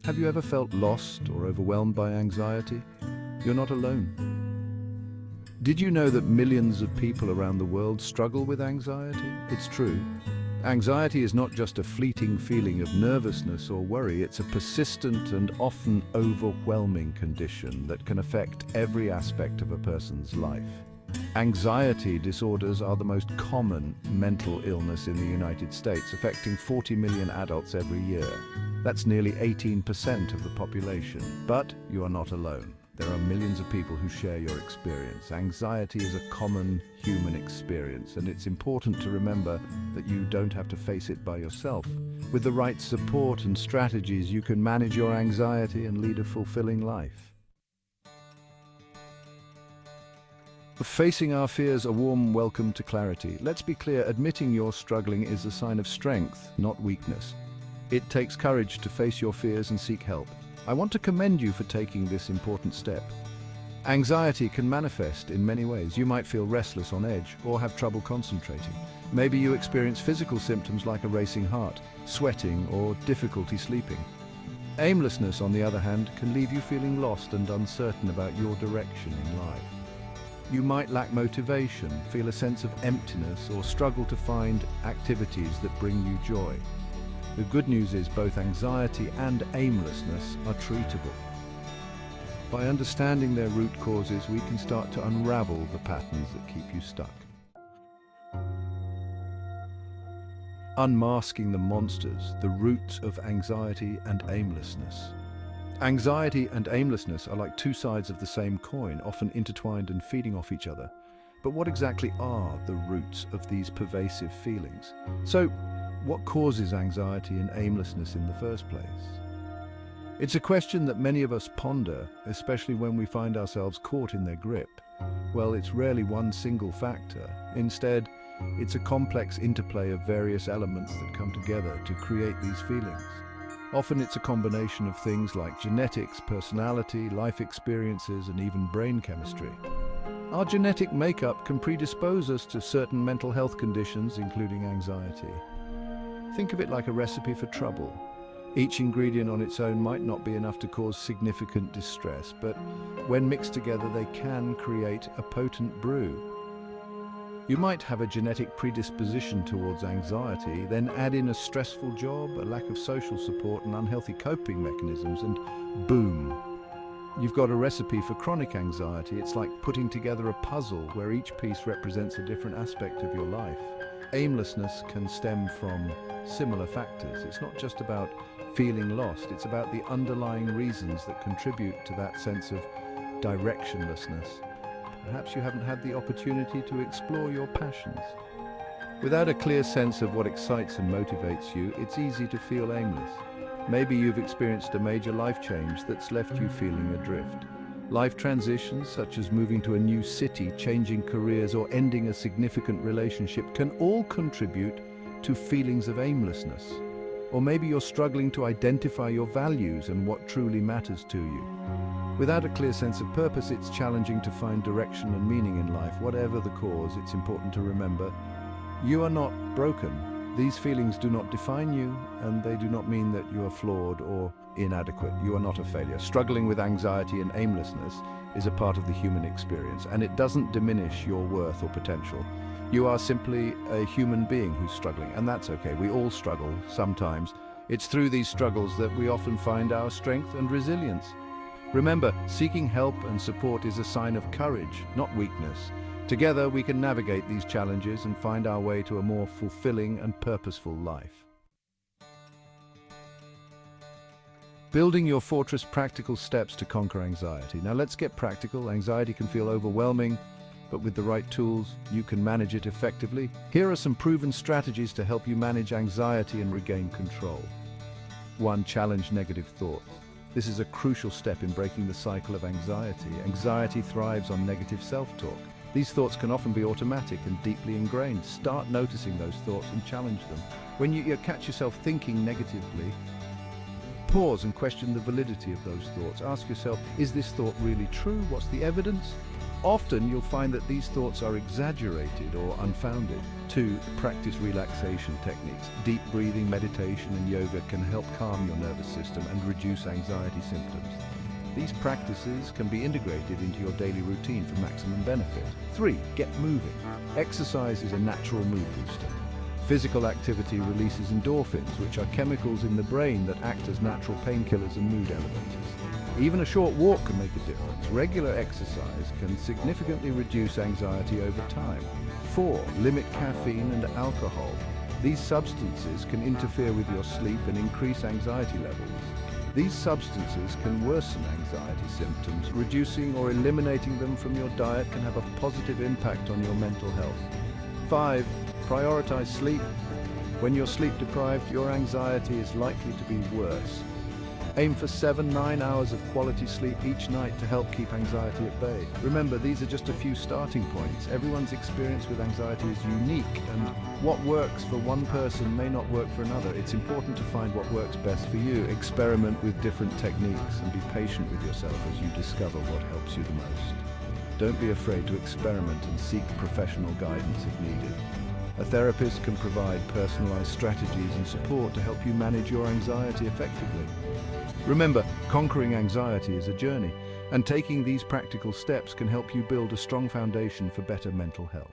Have you ever felt lost or overwhelmed by anxiety? You're not alone. Did you know that millions of people around the world struggle with anxiety? It's true. Anxiety is not just a fleeting feeling of nervousness or worry, it's a persistent and often overwhelming condition that can affect every aspect of a person's life. Anxiety disorders are the most common mental illness in the United States, affecting 40 million adults every year. That's nearly 18% of the population. But you are not alone. There are millions of people who share your experience. Anxiety is a common human experience, and it's important to remember that you don't have to face it by yourself. With the right support and strategies, you can manage your anxiety and lead a fulfilling life. Facing our fears, a warm welcome to clarity. Let's be clear, admitting you're struggling is a sign of strength, not weakness. It takes courage to face your fears and seek help. I want to commend you for taking this important step. Anxiety can manifest in many ways. You might feel restless, on edge, or have trouble concentrating. Maybe you experience physical symptoms like a racing heart, sweating, or difficulty sleeping. Aimlessness, on the other hand, can leave you feeling lost and uncertain about your direction in life. You might lack motivation, feel a sense of emptiness, or struggle to find activities that bring you joy. The good news is both anxiety and aimlessness are treatable. By understanding their root causes, we can start to unravel the patterns that keep you stuck. Unmasking the monsters, the roots of anxiety and aimlessness. Anxiety and aimlessness are like two sides of the same coin, often intertwined and feeding off each other. But what exactly are the roots of these pervasive feelings? So, what causes anxiety and aimlessness in the first place? It's a question that many of us ponder, especially when we find ourselves caught in their grip. Well, it's rarely one single factor. Instead, it's a complex interplay of various elements that come together to create these feelings. Often it's a combination of things like genetics, personality, life experiences, and even brain chemistry. Our genetic makeup can predispose us to certain mental health conditions, including anxiety. Think of it like a recipe for trouble. Each ingredient on its own might not be enough to cause significant distress, but when mixed together they can create a potent brew. You might have a genetic predisposition towards anxiety, then add in a stressful job, a lack of social support, and unhealthy coping mechanisms, and boom, you've got a recipe for chronic anxiety. It's like putting together a puzzle where each piece represents a different aspect of your life. Aimlessness can stem from similar factors. It's not just about feeling lost, it's about the underlying reasons that contribute to that sense of directionlessness. Perhaps you haven't had the opportunity to explore your passions. Without a clear sense of what excites and motivates you, it's easy to feel aimless. Maybe you've experienced a major life change that's left you feeling adrift. Life transitions, such as moving to a new city, changing careers, or ending a significant relationship, can all contribute to feelings of aimlessness. Or maybe you're struggling to identify your values and what truly matters to you. Without a clear sense of purpose, it's challenging to find direction and meaning in life. Whatever the cause, it's important to remember, you are not broken. These feelings do not define you, and they do not mean that you are flawed or inadequate. You are not a failure. Struggling with anxiety and aimlessness is a part of the human experience, and it doesn't diminish your worth or potential. You are simply a human being who's struggling, and that's okay. We all struggle sometimes. It's through these struggles that we often find our strength and resilience. Remember, seeking help and support is a sign of courage, not weakness. Together, we can navigate these challenges and find our way to a more fulfilling and purposeful life. Building your fortress: practical steps to conquer anxiety. Now let's get practical. Anxiety can feel overwhelming, but with the right tools, you can manage it effectively. Here are some proven strategies to help you manage anxiety and regain control. 1. Challenge negative thoughts. This is a crucial step in breaking the cycle of anxiety. Anxiety thrives on negative self-talk. These thoughts can often be automatic and deeply ingrained. Start noticing those thoughts and challenge them. When you catch yourself thinking negatively, pause and question the validity of those thoughts. Ask yourself, is this thought really true? What's the evidence? Often you'll find that these thoughts are exaggerated or unfounded. 2. Practice relaxation techniques. Deep breathing, meditation, and yoga can help calm your nervous system and reduce anxiety symptoms. These practices can be integrated into your daily routine for maximum benefit. 3. Get moving. Exercise is a natural mood booster. Physical activity releases endorphins, which are chemicals in the brain that act as natural painkillers and mood elevators. Even a short walk can make a difference. Regular exercise can significantly reduce anxiety over time. 4. Limit caffeine and alcohol. These substances can interfere with your sleep and increase anxiety levels. These substances can worsen anxiety symptoms. Reducing or eliminating them from your diet can have a positive impact on your mental health. 5. Prioritize sleep. When you're sleep deprived, your anxiety is likely to be worse. Aim for 7-9 hours of quality sleep each night to help keep anxiety at bay. Remember, these are just a few starting points. Everyone's experience with anxiety is unique, and what works for one person may not work for another. It's important to find what works best for you. Experiment with different techniques and be patient with yourself as you discover what helps you the most. Don't be afraid to experiment and seek professional guidance if needed. A therapist can provide personalized strategies and support to help you manage your anxiety effectively. Remember, conquering anxiety is a journey, and taking these practical steps can help you build a strong foundation for better mental health.